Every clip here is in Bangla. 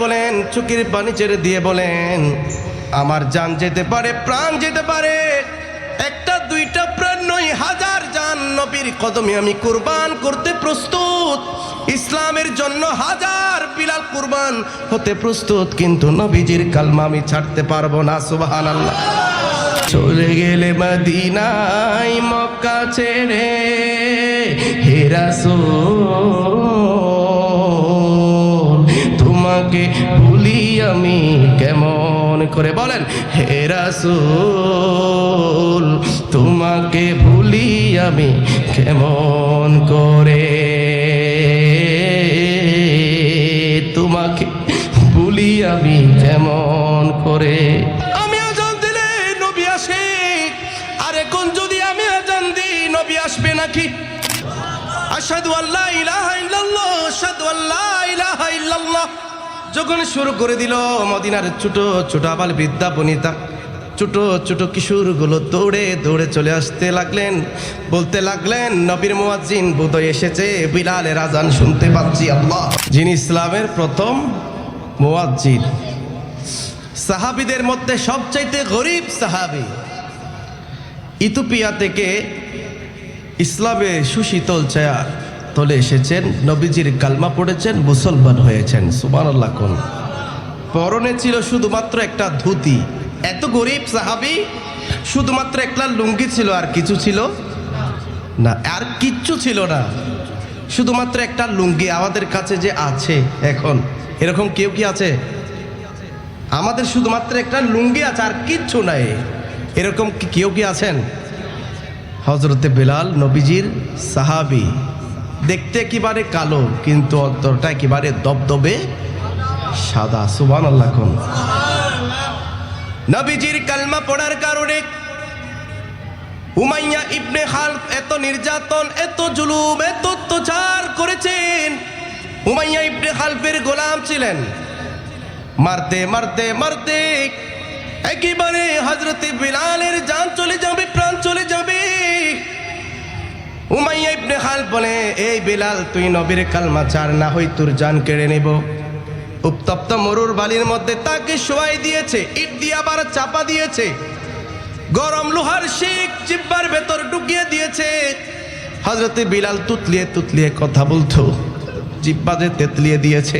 বলেন, চোখের পানি ছেড়ে দিয়ে বলেন, আমার জান যেতে পারে, প্রাণ যেতে পারে, একটা দুইটা প্রাণ নয়, হাজার জান নবীর কদমে আমি কুরবান করতে প্রস্তুত। ইসলামের জন্য হাজার বিলাল কুরবান হতে প্রস্তুত, কিন্তু নবীজির কালমা আমি ছাড়তে পারবো না। সুবহানাল্লাহ। চলে গেলে মদিনায় মক্কা ছেড়ে হে রাসূল, তোমাকে ভুলি আমি কেমন করে, বলেন হে রাসূল, তোমাকে ভুলি আমি কেমন করে, তোমাকে ভুলি আমি কেমন করে। আমি আজান দিলে নবী আসে, আর এখন যদি আমি আজান দিই নবী আসবে নাকি? আশহাদু আল্লা ইলাহা ইল্লাল্লাহ, আশহাদু আল্লা ইলাহা ইল্লাল্লাহ যখন শুরু করে দিল, মদিনার ছোট ছোট আবাল বৃদ্ধা বনিতা, ছোট ছোট কিশোরগুলো দৌড়ে দৌড়ে চলে আসতে লাগলেন, বলতে লাগলেন, নবীর মুয়াজ্জিন বোধহয় এসেছে, বিলালের আজান শুনতে পাচ্ছি। আল্লাহ, যিনি ইসলামের প্রথম মুয়াজ্জিন, সাহাবীদের মধ্যে সবচাইতে গরিব সাহাবী, ইথিওপিয়া থেকে ইসলামে সুশীতল ছায়া তলে এসেছেন, নবীজির কালমা পড়েছেন, মুসলমান হয়েছেন। সুবহানাল্লাহ। কোন পরনে ছিল শুধুমাত্র একটা ধুতি, এত গরিব সাহাবী, শুধুমাত্র একটা লুঙ্গি ছিল, আর কিছু ছিল না, আর কিচ্ছু ছিল না, শুধুমাত্র একটা লুঙ্গি। আমাদের কাছে যে আছে এখন, এরকম কেউ কি আছে? আমাদের শুধুমাত্র একটা লুঙ্গি আছে, আর কিচ্ছু নাই, এরকম কেউ কি আছেন? হযরতে বেলাল নবীজির সাহাবী, দেখতে একেবারে কালো, কিন্তু অন্তরটা একেবারে দবদবে সাদা। সুবহানাল্লাহ। কোন নবীজির কালমা পড়ার কারণে উমাইয়া ইবনে খালফ এত নির্যাতন, এত জুলুম, এত অত্যাচার করেছেন। উমাইয়া ইবনে খালফের গোলাম ছিলেন, মারতে মারতে মারতে একেবারে হযরতে বিলালের জান চলে যাবে, প্রাণ চলে যাবে। উমাইয়া ইবনে খালফ বলে, এই বিলাল, তুই নবীর কালমা ছাড়, না হয় তোর জান কেড়ে নেব। উত্তপ্ত মরুর বালির মধ্যে তাকে শোয়াই দিয়েছে, ইট দিয়ে আবার চাপা দিয়েছে, গরম লোহার শিক জিহ্বার ভেতর ঢুকিয়ে দিয়েছে। হযরতে বিলাল তুতলিয়ে তুতলিয়ে কথা বলতো, জিহ্বাতে তেতলিয়ে দিয়েছে,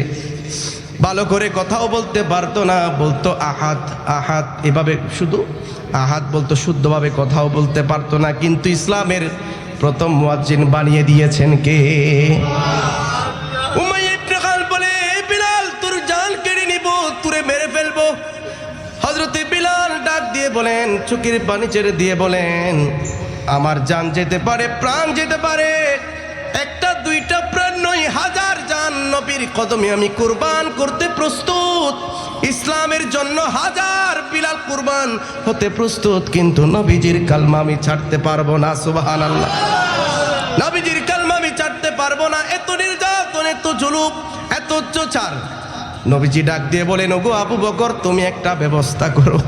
ভালো করে কথাও বলতে পারতো না, বলতো আহাদ আহাদ, এভাবে শুধু আহাদ বলতো, শুদ্ধভাবে কথাও বলতে পারতো না। কিন্তু ইসলামের প্রথম মুয়াজ্জিন বানিয়ে দিয়েছেন কে? উমাইয়া ইবনে খালফ বলে, এই বিলাল, তোর জান কেড়ে নিব, তুরে মেরে ফেলবো। হযরতে বিলাল ডাক দিয়ে বলেন, চোখের পানি ছেড়ে দিয়ে বলেন, আমার জান যেতে পারে, প্রাণ যেতে পারে, একটা দুইটা প্রাণ নয়, হাজার জান নবীর কদমে আমি কুরবান করতে প্রস্তুত। ইসলামের জন্য হাজার বিলাল কুরবান হতে প্রস্তুত, কিন্তু নবীজির কালমা আমি ছাড়তে পারবো না। সুবহানাল্লাহ। নবীজির কালমা আমি ছাড়তে পারবো না। এত নির্যাতন, এত জুলুম, এত অত্যাচার। নবীজি ডাক দিয়ে বলেন, ওগো আবু বকর, তুমি একটা ব্যবস্থা করো।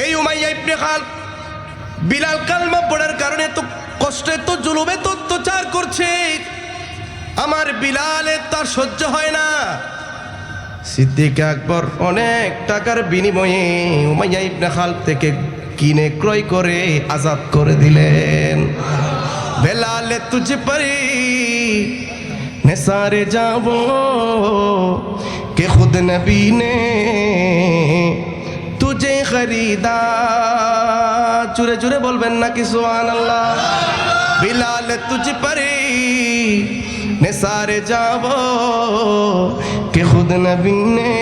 এই উমাইয়া ইবনে খালফ বিলাল কালমা পড়ার কারণে তো কষ্টে, তো জুলুমে, তো অত্যাচার করছে, আমার বিলালের তার সহ্য হয় না। সিদ্দিক আকবর অনেক টাকার বিনিময়ে উমাইয়া ইবনে খালফ থেকে কিনে ক্রয় করে আজাদ করে দিলেন। বেলালে তুঝে পরি নেসারে যাবো কে খুদ নবী নে তুঝে খরিদা। জুড়ে জুড়ে বলবেন নাকি সুবহানাল্লাহ। বিলাল তুঝ পরি নেসারে যাবো কে খুদ নবী নে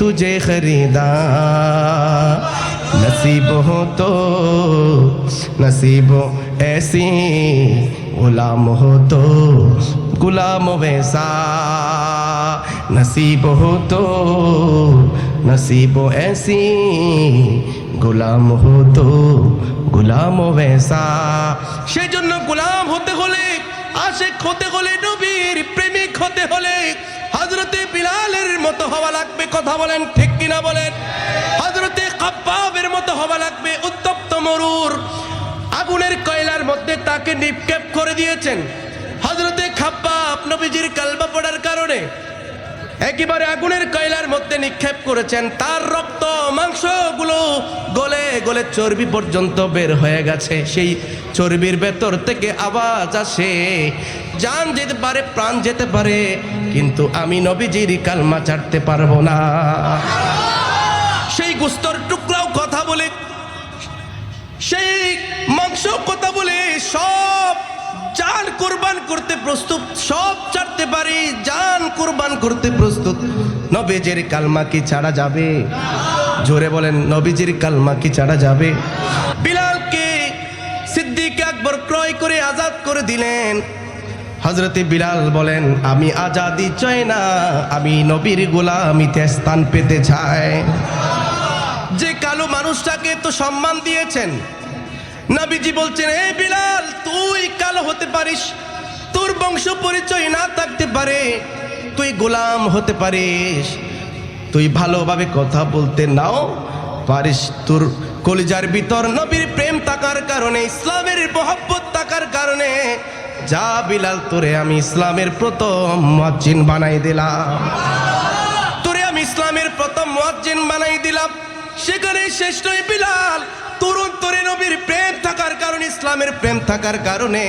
तुझे खरीदा। नसीब हो तो नसीबो ऐसी, गुलाम हो तो गुलाम वैसा। नसीब हो तो नसीबो ऐसी, गुलाम हो तो गुलाम वैसा। সেজন্য গোলাম হতে হলে, আশিক হতে হলে, নবীর প্রেমিক হতে হলে হযরতে বিলালের মতো হওয়া লাগবে। কথা বলেন ঠিক কিনা বলেন? হযরতে খাব্বাবের মতো হওয়া লাগবে। উত্তপ্ত মরুর আগুনের কয়লার মধ্যে তাকে নিক্ষেপ করে দিয়েছেন। হযরতে খাব্বাব নবীজির কালমা পড়ার কারণে একেবারে আগুনের কয়লার মধ্যে নিক্ষেপ করেছেন, তার রক্ত মাংসগুলো গলে গলে চর্বি পর্যন্ত বের হয়ে গেছে। সেই চর্বির ভেতর থেকে আওয়াজ আসে, জান যেতে পারে, প্রাণ যেতে পারে, কিন্তু আমি নবীজির কালমা ছাড়তে পারবো না। সেই গোস্তর টুকরাও কথা বলে, সেই মাংস কথা বলে, সব জান কুরবান করতে প্রস্তুত, সব ছাড়তে পারি, জান কুরবান করতে প্রস্তুত। নবীজির কালমা কি ছাড়া যাবে? জোরে বলেন, নবীজির কালমা কি ছাড়া যাবে? বিলালকে সিদ্দিক আকবর ক্রয় করে আজাদ করে দিলেন। হযরতে বিলাল বলেন, আমি আজাদি চাই না, আমি নবীর গোলামিতে স্থান পেতে চাই। যে কালো মানুষটাকে তো সম্মান দিয়েছেন, নবীজি বলছেন, এ বিলাল, তুই কালো হতে পারিস, তোর বংশ পরিচয় না থাকতে পারে, তুই গোলাম হতে পারিস, তুই ভালোভাবে কথা বলতে নাও পারিস, তোর কলিজার ভিতর নবীর প্রেম থাকার কারণে, ইসলামের মহব্বত থাকার কারণে, যা বিলাল, তোরে আমি ইসলামের প্রথম মুয়াজ্জিন বানাই দিলাম, তোরে আমি ইসলামের প্রথম মুয়াজ্জিন বানাই দিলাম। সেখানে শেষ নয় বিলাল, তোর অন্তরে নবীর প্রেম থাকার কারণে, ইসলামের প্রেম থাকার কারণে,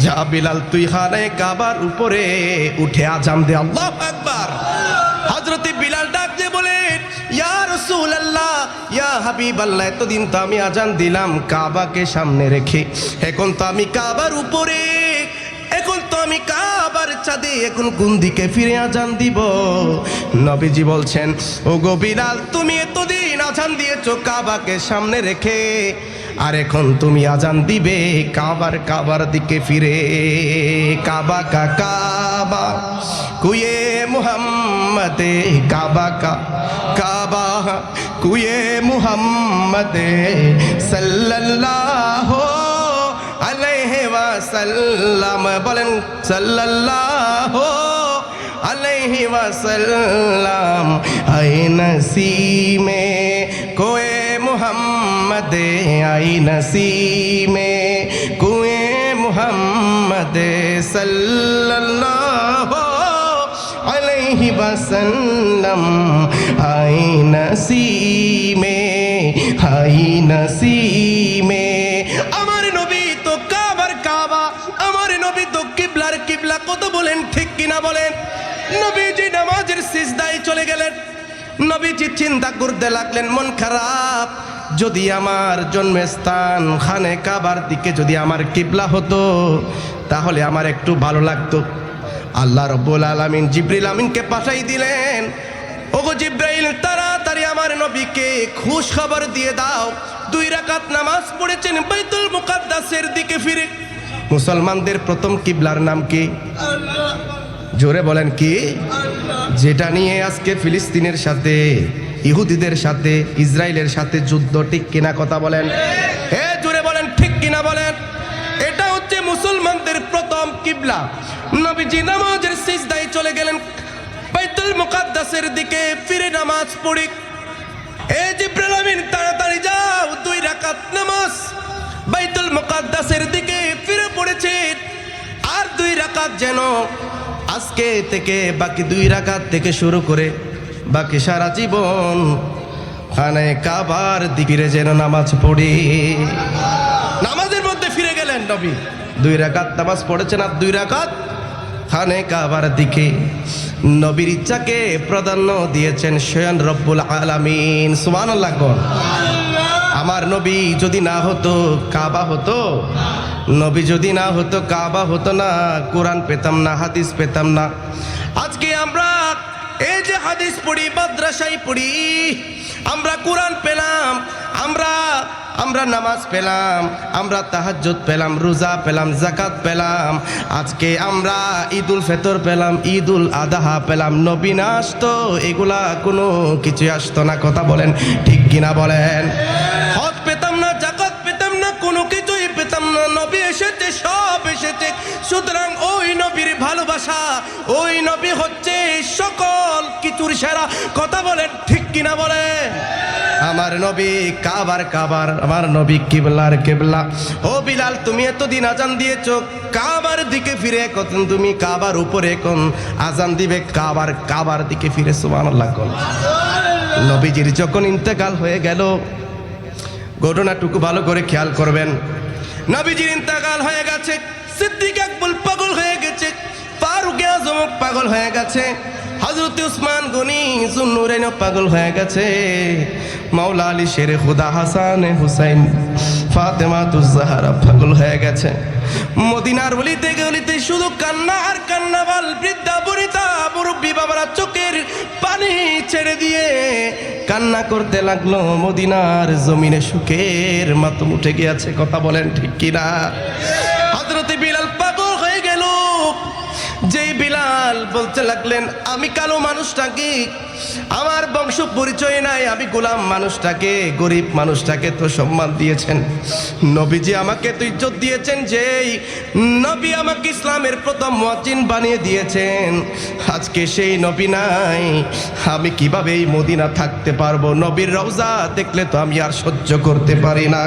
যা বিলাল, তুই খানায়ে কাবার উপরে উঠে আজান দে, আল্লাহু আকবার। হযরতে বিলাল ডাক দিয়ে বলেন, ইয়া রাসূলুল্লাহ, ইয়া হাবিবাল্লাহ, এতদিন তো আমি আজান দিলাম কাবাকে সামনে রেখে, এখন তো আমি কাবার উপরে, এখন তো আমি কাবার চাঁদে, এখন কোন দিকে ফিরে আজান দিব? নবীজি বলছেন, ও গো বিলাল, তুমি এতদিন আজান দিয়েছো কাবাকে সামনে রেখে, আর এখন তুমি আজান দিবে কাবার দিকে ফিরে। কাবা কা কাবা কুয়ে মুহাম্মদে, কাবা কা কাবা কুয়ে মুহাম্মদে সাল্লাল্লাহু আলাইহি ওয়াসাল্লাম, বলেন সাল্লাল্লাহু আলাইহি ওয়াসাল্লাম। আই নসীমে কোয়ে মুহাম্মদে, আই নসীমে কোয়ে মুহাম্মদে সাল্লাল্লাহু আলাইহি ওয়াসাল্লাম। আই নসীমে, আই নসীমে, আমার নবী তো কাবার কাবা, আমার নবী তো কিবলার কিবলা, কত বলেন ঠিক কিনা বলেন? নবীজি নামাজের সিজদায় চলে গেলেন। নবীজি চিন্তা করতে লাগলেন, মন খারাপ, যদি আমার জন্মস্থান খানে কাবার দিকে যদি আমার কিবলা হতো, তাহলে আমার একটু ভালো লাগতো। আল্লাহ রাব্বুল আলামিন জিবরিল আমিনকে পাঠাই দিলেন, ওগো জিবরাইল, তাড়াতাড়ি আমার নবীকে খুশ খবর দিয়ে দাও, 2 রাকাত নামাজ পড়েছেন বাইতুল মুকাদ্দাসের দিকে ফিরে। মুসলমানদের প্রথম কিবলার নাম কি? জোরে বলেন কি? যেটা নিয়ে আজকে ফিলিস্তিনের সাথে, ইহুদিদের সাথে, ইসরায়েলের সাথে যুদ্ধ, ঠিক কিনা কথা বলেন? জোরে বলেন ঠিক কিনা বলেন? এটা হচ্ছে মুসলমানদের প্রথম কিবলা। নবীজি নামাজের সিজদায় চলে গেলেন, বাইতুল মুকাদ্দাসের দিকে ফিরে নামাজ পড়ি। জিবরাইল আমিন, তাড়াতাড়ি যাও, 2 রাকাত নামাজ বাইতুল মুকাদ্দাসের দিকে ফিরে পড়েছে, আর 2 রাকাত যেন আজকে থেকে, বাকি 2 রাকাত থেকে শুরু করে বাকি সারা জীবন খানায়ে কাবার দিকে যেন নামাজ পড়ি। নামাজের মধ্যে ফিরে গেলেন নবী, 2 রাকাত নামাজ পড়েছেন, আর 2 রাকাত খানায়ে কাবার দিকে। নবীর ইচ্ছাকে প্রাধান্য দিয়েছেন স্বয়ং রব্বুল আলামিন। সুবহানাল্লাহ। আমার নবী যদি না হতো কাবা হতো, নবী যদি না হতো কাবা হতো না, কোরআন পেতাম না, হাদিস পেতাম না। আজকে আমরা এই যে হাদিস পড়ি, মাদ্রাসায় পড়ি, আমরা কোরআন পেলাম, আমরা নামাজ পেলাম, আমরা তাহাজ্জুদ পেলাম, রোজা পেলাম, যাকাত পেলাম, আজকে আমরা ঈদুল ফিতর পেলাম, ঈদুল আযহা পেলাম। নবী না আসতো, এগুলা কোনো কিছু আসতো না। কথা বলেন ঠিক কিনা বলেন? হজ পেতাম না, যাকাত পেতাম না, কোনো কিছুই পেতাম না। নবী এসেছে, সব এসেছে। সুতরাং ওই নবীর ভালোবাসা, ওই নবী হচ্ছে সকল কিছুর সেরা। কথা বলেন ঠিক কিনা বলেন? আমার নবী কাবার কাবার, আমার নবী কিবলার কিবলা। ও বিলাল, তুমি এতদিন আজান দিয়েছো কাবার দিকে ফিরে, এখন তুমি কাবার উপরে এখন আজান দিবে কাবার কাবার দিকে ফিরে। সুবহানাল্লাহ। নবীজির যখন ইন্তেকাল হয়ে গেল, ঘটনাটুকু ভালো করে খেয়াল করবেন। নবীজির ইন্তেকাল হয়ে গেছে, সিদ্দিক আকবর পাগল হয়ে গেছে, ফারুক আজম পাগল হয়ে গেছে, হযরত উসমান গনি যুন্নুরাইন পাগল হয়ে গেছে, মাওলা আলী শেরে খুদা হাসান হুসাইন ফাতেমা তুজ-জাহরা পাগল হয়ে গেছে। মদিনার গলিতে গলিতে শুধু কান্না আর কান্না, বাল বৃদ্ধা বনিতা মুরব্বী বাবারা চোখের পানি ছেড়ে দিয়ে কান্না করতে লাগলো। মদিনার জমিনে সুখের মাতম উঠে গিয়েছে। কথা বলেন ঠিক কিনা? হযরত বিলাল পাগল হয়ে গেল। যেই বিলাল বলতে লাগলেন, আমি কালো মানুষটাকে, আমার বংশ পরিচয় নাই, আমি গোলাম মানুষটাকে, গরিব মানুষটাকে তো সম্মান দিয়েছেন, নবীজি আমাকে তো ইজ্জত দিয়েছেন, যেই নবী আমাকে ইসলামের প্রথম মুয়াজ্জিন বানিয়ে দিয়েছেন, আজকে সেই নবী নাই, আমি কিভাবে এই মদিনা থাকতে পারবো? নবীর রওজা দেখলে তো আমি আর সহ্য করতে পারি না।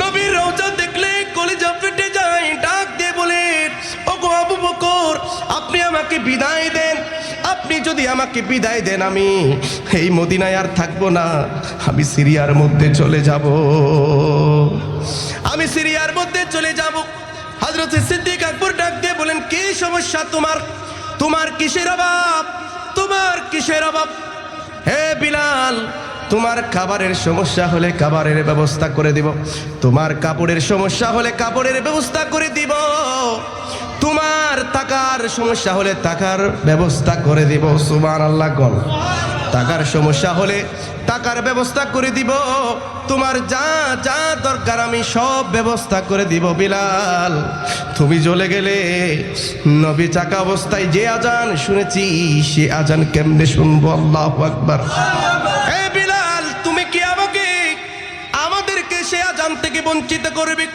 নবীর রওজা দেখলে কলিজা ফেটে যায়। ডাক দিয়ে বলে, ওগো আবু বকর, আপনি আমাকে বিদায় দেন। আপনি যদি আমাকে বিদায় দেন, আমি এই মদিনায় আর থাকবো না, আমি সিরিয়ার মধ্যে চলে যাব, আমি সিরিয়ার মধ্যে চলে যাব। হযরত সিদ্দিক আকবর ডাক দিয়ে বলেন, কি সমস্যা তোমার? তোমার কিসের অভাব? তোমার কিসের অভাব? হে বিলাল, তোমার খাবারের সমস্যা হলে খাবারের ব্যবস্থা করে দিব, তোমার কাপড়ের সমস্যা হলে কাপড়ের ব্যবস্থা করে দিব, তোমার টাকার সমস্যা হলে টাকার ব্যবস্থা করে দিব। সুবহানাল্লাহ। টাকার সমস্যা হলে টাকার ব্যবস্থা করে দিব, তোমার যা যা দরকার আমি সব ব্যবস্থা করে দিব। বিলাল, তুমি চলে গেলে নবী চাকা অবস্থায় যে আজান শুনেছি, সে আজান কেমনে শুনবো? আল্লাহু আকবার। হে বিলাল, তুমি কি আমাকে আমাদেরকে সে আজান থেকে বঞ্চিত করবে?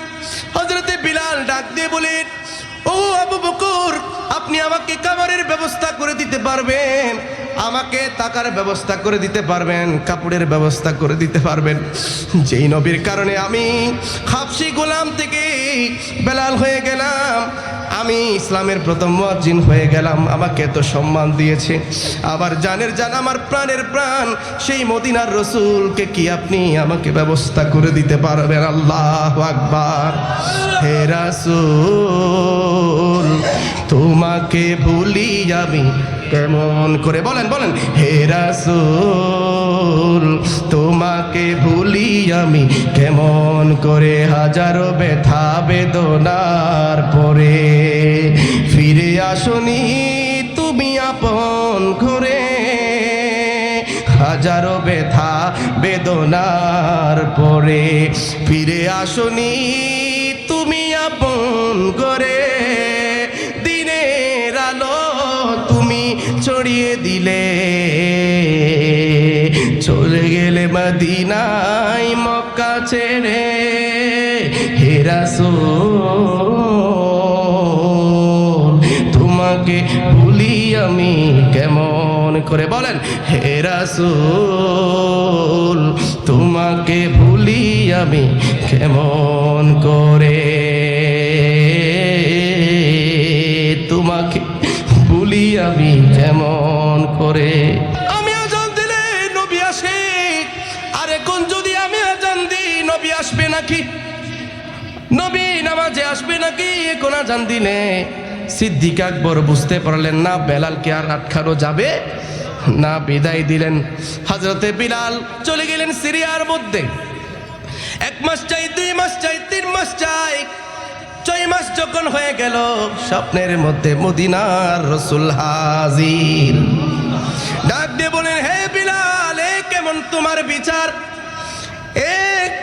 হযরতে বিলাল ডাক দিয়ে বলেন, ও আবু বকর, আপনি আমাকে খাবারের ব্যবস্থা করে দিতে পারবেন, আমাকে টাকার ব্যবস্থা করে দিতে পারবেন, কাপড়ের ব্যবস্থা করে দিতে পারবেন, যেই নবীর কারণে আমি হাবশী গোলাম থেকে বেলাল হয়ে গেলাম, আমি ইসলামের প্রথম মুয়াজ্জিন হয়ে গেলাম, আমাকে তো সম্মান দিয়েছে, আবার জানের জান আমার প্রাণের প্রাণ সেই মদিনার রসুলকে কি আপনি আমাকে ব্যবস্থা করে দিতে পারবেন? আল্লাহু আকবার। হে রাসূল, তোমাকে ভুলি আমি কেমন করে? বলেন বলেন। হে রাসূল, তোমাকে ভুলি আমি কেমন করে? হাজারো ব্যথা বেদনার পরে ফিরে আসনি তুমি আপন ঘরে, হাজারো ব্যথা বেদনার পরে ফিরে আসনি তুমি আপন ঘরে, দিনের আলো তুমি ছড়িয়ে দিলে, চলে গেলে মদিনায় মক্কা ছেড়ে। হে রাসূল, তোমাকে ভুলি আমি কেমন করে? বলেন। হে রাসূল, তোমাকে ভুলি আমি কেমন করে? তোমাকে ভুলি আমি কেমন করে? আমি আজান দিলে নবী আসে, আর এখন যদি আমি আজান দিই নবী আসবে নাকি? নবী নামাজে আসবে নাকি? এখন আজান দিলে সিদ্দিক আকবর বুঝতে পারলেন না বেলালকে আর আটকানো যাবে না, বিদায় দিলেন। হযরতে বিলাল চলে গেলেন সিরিয়ার মধ্যে। 1 মাস চাই, 2 মাস চাই, 3 মাস চাই, 6 মাস যখন হয়ে গেল, স্বপ্নের মধ্যে মদিনার রাসূল হাজির। ডাক দিয়ে বলেন, হে বিলাল, এ কেমন তোমার বিচার? এ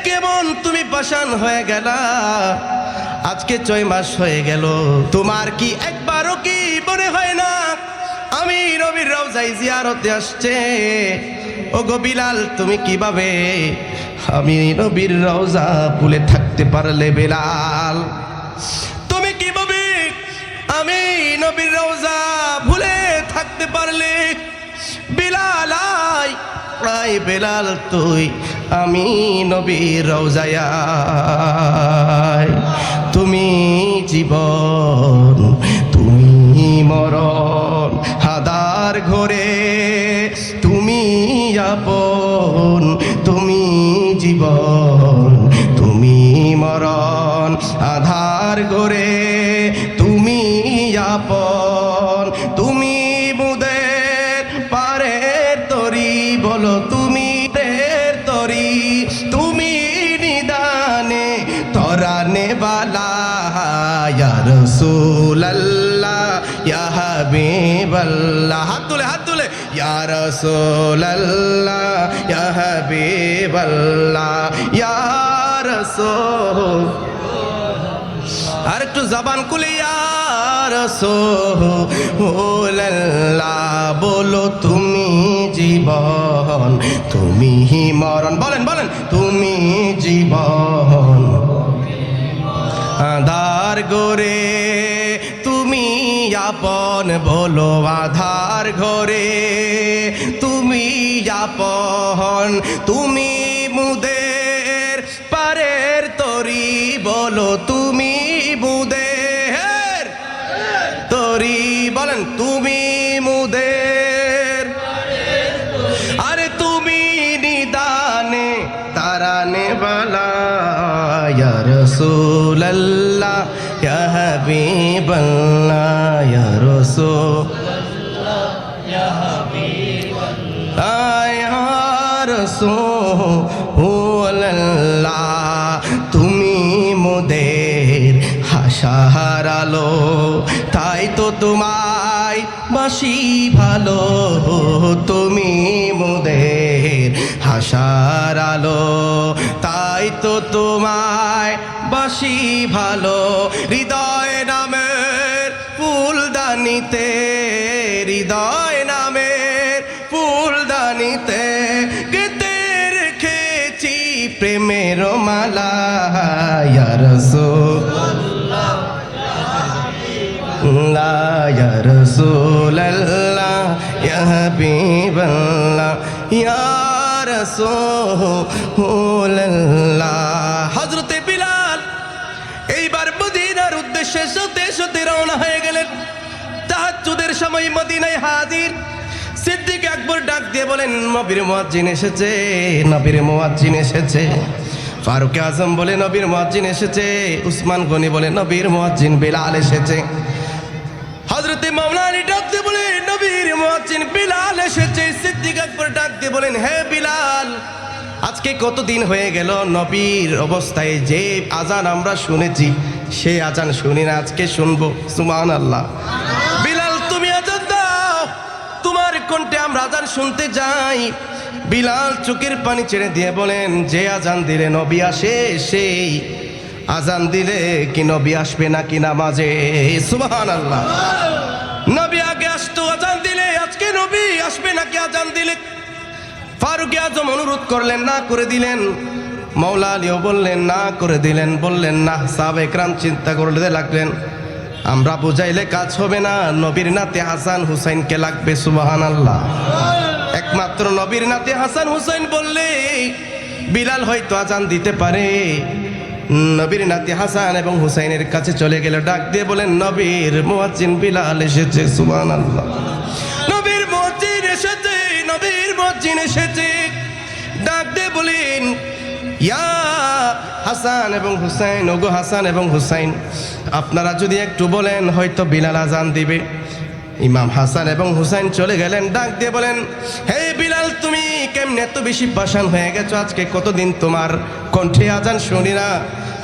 কেমন তুমি পাষাণ হয়ে গেলা? আজকে 6 মাস হয়ে গেল, তোমার কি একবারও কি মনে হয় না আমি নবীর রওজায় জিয়ারতে আসছে? ও গো বিলাল, তুমি কিভাবে আমি নবীর রওজা ভুলে থাকতে পারলে? বিলাল, তুমি কিভাবে আমি নবীর রওজা ভুলে থাকতে পারলে? বিলাল, আয় বেলাল তুই আমি নবীর রওজায় আয়। তুমি জীবন তুমি মরণ হাদার ঘরে তুমি আপন তুমি জীবন তুমি মরণ আধার ঘরে তুমি আপন তুমি মুদের পারের তরি বলো তুমি রের তরি তুমি নিদানে তরানে বালা ইয়া রাসূলুল্লাহ ইয়া হাবিবাল্লাহ। হাত তুলে ইয়া রাসূলুল্লাহ ইয়া হাবিবাল্লাহ ইয়া রাসূল। আর একটু জবান খুলে ইয়া রাসূলুল্লাহ বলো তুমি জীবন তুমি মরণ বলেন তুমি জীবন আধার গোরে তুমি আপন বলো আধার ঘরে তুমি আপন তুমি মুদের পারের তরি বলো তুমি মুদের তরি বলেন তুমি মুদের আরে তুমি নিদানে তারানে বালা ইয়া রাসূলুল্লাহ ইয়া হাবিবাল্লাহ ইয়া রাসূলুল্লাহ ইয়া হাবিবাল্লাহ ইয়া রাসূলুল্লাহ তুমি মোদের হাসার আলো তাই তো তোমায় বাসি ভালো তুমি মোদের হাসার আলো তাই তো তোমায় বাসি ভালো হৃদয় নামের ফুলদানিতে হৃদয় নামের ফুলদানিতে গেতে রেখেছি প্রেমের মালা ইয়া রাসূলুল্লাহ ইয়া রাসূলুল্লাহ ইয়া হাবিবাল্লাহ ইয়া রাসূলুল্লাহ। হযরতে বিলাল এইবার মদিনার উদ্দেশ্যে সতে রওনা হয়ে গেলেন। তাহাজ্জুদের সময় মদিনায় হাজির। সিদ্দিক আকবর ডাক দিয়ে বলেন নবীর মুয়াজ্জিন এসেছে নবীর মুয়াজ্জিন এসেছে। ফারুক আজম বলে নবীর মুয়াজ্জিন এসেছে। উসমান গনি বলে নবীর মুয়াজ্জিন বিলাল এসেছে। হযরতে মাওলানা আলী ডাক দিয়ে বলে নবীর মুয়াজ্জিন বিলাল এসেছে। সিদ্দিক আকবর ডাক দিয়ে বলেন হে বিলাল আজকে কতদিন হয়ে গেল নবীর অবস্থায় যে আজান আমরা শুনেছি সেই আজান শুনি না, আজকে শুনবো। সুবহানাল্লাহ। বিলাল তুমি আজান দাও, তোমার কণ্ঠে আমরা আজান শুনতে যাই। বিলাল চোখের পানি ছেড়ে দিয়ে বলেন যে আজান দিলে নবী আসে সেই আজান দিলে কি নবী আসবে নাকি নামাজে? সুবহানাল্লাহ। নবী আগে আসতো আজান দিলে, আজকে নবী আসবে নাকি আজান দিলে? ফারুক আজম অনুরোধ করলেন, না করে দিলেন। মাওলা আলীও বললেন, না করে দিলেন। বললেন না। সাহাবা একরাম চিন্তা করতে লাগলেন, আমরা বুঝাইলে কাজ হবে না, নবীর নাতে হাসান হুসাইনকে লাগবে। সুবহানাল্লাহ। একমাত্র নবীর নাতে হাসান হুসাইন বললে বিলাল হয়তো আজান দিতে পারে। নবীর নাতি হাসান এবং হুসাইনের কাছে চলে গেল। ডাক দিয়ে বলেন নবীর মুয়াজ্জিন বিলাল এসেছে। সুবহানাল্লাহ। নবীর মুয়াজ্জিন এসেছে, নবীর মুয়াজ্জিন এসেছে। ডাক দিয়ে বলেন ইয়া হাসান এবং হুসাইন, ওগো হাসান এবং হুসাইন আপনারা যদি একটু বলেন হয়তো বিলাল আজান দিবে। ইমাম হাসান এবং হুসাইন চলে গেলেন। ডাক দিয়ে বলেন হে বিলাল তুমি কেমনে এত বেশি পাষাণ হয়ে গেছো? আজকে কতদিন তোমার কণ্ঠে আজান শুনি না,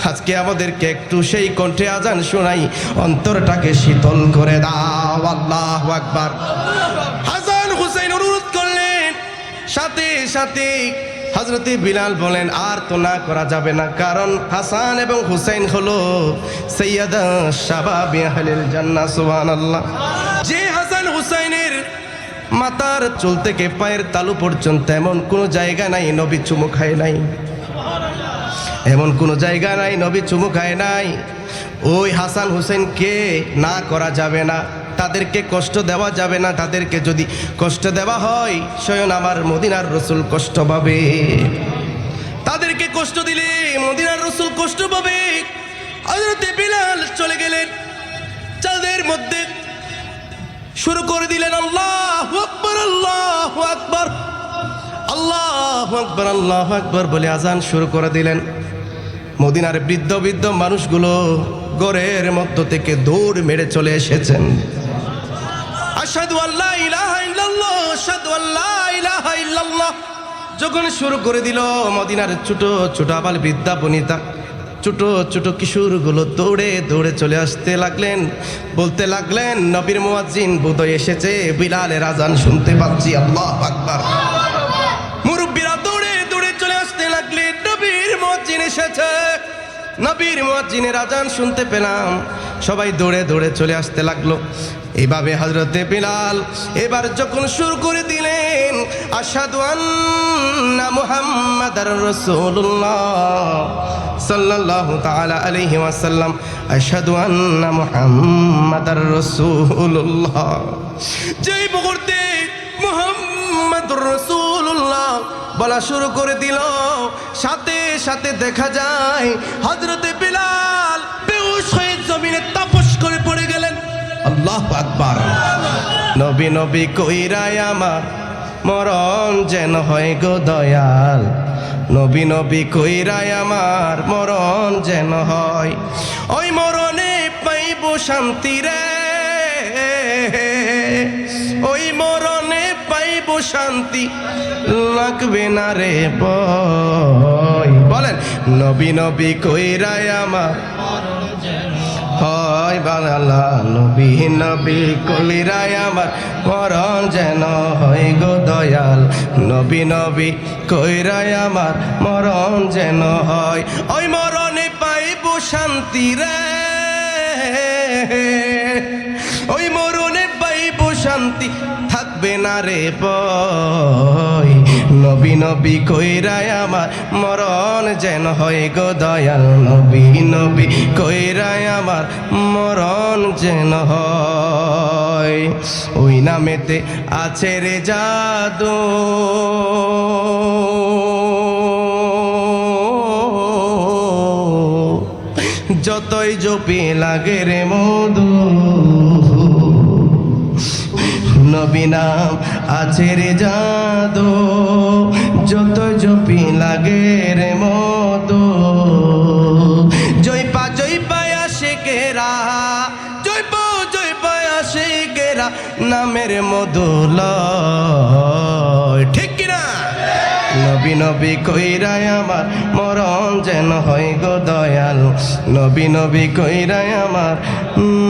আজকে আমাদেরকে একটু সেই কণ্ঠে আজান শোনাই, অন্তরটাকে শীতল করে দাও। আল্লাহু আকবার। হাসান হুসাইন অনুরোধ করলেন। সাথে সাথে হযরতে বিলাল বলেন আর তো না করা যাবে না, কারণ হাসান এবং হুসাইন হলো সাইয়্যিদা শাবাবি আহলিল জান্নাহ। সুবহানাল্লাহ। যে হাসান হুসাইনের মাথার চুল থেকে পায়ের তালু পর্যন্ত এমন কোনো জায়গা নাই নবী চুমু খায় নাই, এমন কোনো জায়গা নাই নবী চুমু খায় নাই। ওই হাসান হুসাইনকে না করা যাবে না, তাদেরকে কষ্ট দেওয়া যাবে না, তাদেরকে যদি কষ্ট দেওয়া হয় স্বয়ং আমার মদিনার রসুল কষ্ট পাবে। তাদেরকে কষ্ট দিলে মদিনার রসুল কষ্ট পাবে। হযরতে বিলাল চলে গেলেন চাঁদের মধ্যে, শুরু করে দিলেন আল্লাহু আকবার, আল্লাহু আকবার, আল্লাহু আকবার, আল্লাহু আকবার বলে আজান শুরু করে দিলেন। মদিনার বৃদ্ধ বৃদ্ধ মানুষগুলো ঘরের মধ্য থেকে দৌড় মেরে চলে এসেছেন। আশহাদু আল্লা ইলাহা ইল্লাল্লাহ, আশহাদু আল্লা ইলাহা ইল্লাল্লাহ যখন শুরু করে দিল, মদিনার ছোট ছোট আবাল বৃদ্ধা বনিতা, ছোট ছোট কিশোরগুলো দৌড়ে দৌড়ে চলে আসতে লাগলেন, বলতে লাগলেন নবীর মুয়াজ্জিন বোধহয় এসেছে, বিলালের আজান শুনতে পাচ্ছি, আল্লাহু আকবার। মুরব্বীরা দৌড়ে দৌড়ে চলে আসতে লাগলেন, নবীর মুয়াজ্জিন এসেছে, নবীর মুয়াজ্জিনের আজান শুনতে পেলাম। সবাই দৌড়ে দৌড়ে চলে আসতে লাগলো। এইভাবে হযরতে বিলাল এবার যখন শুরু করে দিলেন আশহাদু আন্না মুহাম্মাদার রাসূলুল্লাহ সাল্লাল্লাহু তাআলা আলাইহি ওয়াসাল্লাম, আশহাদু আন্না মুহাম্মাদার রাসূলুল্লাহ, যেই মুহূর্তে মুহাম্মাদুর রাসূলুল্লাহ বলা শুরু করে দিল, সাথে সাথে দেখা যায় হযরতে বিলাল বেহুশ হয়ে জমিনে তাপস করে পড়ে গেলেন। আল্লাহু আকবার। নবী নবী কইরায় আমার মরণ যেন হয় গো দয়াল, নবী নবী কইরায় আমার মরণ যেন হয়, ওই মরণে পাইব শান্তি রে, ওই মরণে পাইব শান্তি, লাগবে না রে ভয়। বলেন নবী নবী কইরায় আমার হয় বাংলা, নবী নবী কলিরায় আমার মরণ যেন হয় গো দয়াল, নবী নবী কইরায় আমার মরণ যেন হয়, ওই মরণে পাইব শান্তি রে, ওই মরণে পাইব শান্তি, থাকবে না রে ভয়, নবী নবী কইরায় আমার মরণ যেন হয় গো দয়াল, নবী নবী কইরায় আমার মরণ যেন হয়। ওই নামেতে আছে রে জাদু, যতই জপি লাগে রে মধু, নবী নাম আছে রে জাদু, যত জপি লাগে রে মধু, জয়পা জয়পা আশিকেরা, জয়পা জয়পা আশিকেরা নামের মধু লয়, ঠিক কিনা? নবী নবী কইরায় আমার মরণ যেন হয় গো দয়াল, নবী নবী কইরায় আমার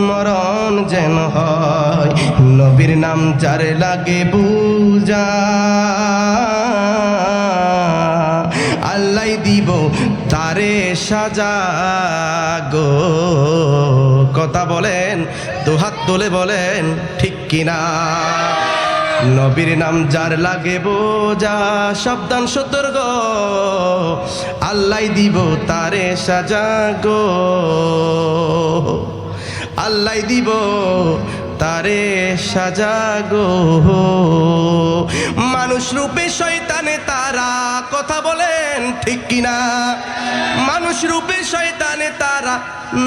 মরণ যেন হয়, নবীর নাম যার লাগে বুঝা আল্লাহ দিব তারে সাজা গো। কথা বলেন, দুহাত তুলে বলেন ঠিক কিনা? নবীর নাম যার লাগে বোঝা, সাবধান সতর্ক, আল্লাহ দিব তারে সাজা গো, আল্লাহ দিব তারে সাজা গো। মানুষ রূপে শয়তানে তারা, কথা বলেন ঠিক কিনা? মানুষ রূপে শয়তানে তারা,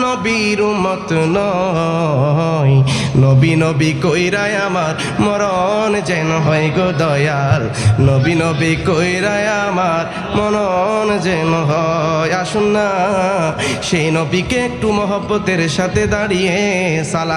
নবীর উম্মত নয়, নবী নবী কইরায় আমার মরণ যেন হয় গো দয়াল, নবী নবী কইরায় আমার মরণ যেন হয়। আসুন না সেই নবীকে একটু মহব্বতের সাথে দাঁড়িয়ে সালাম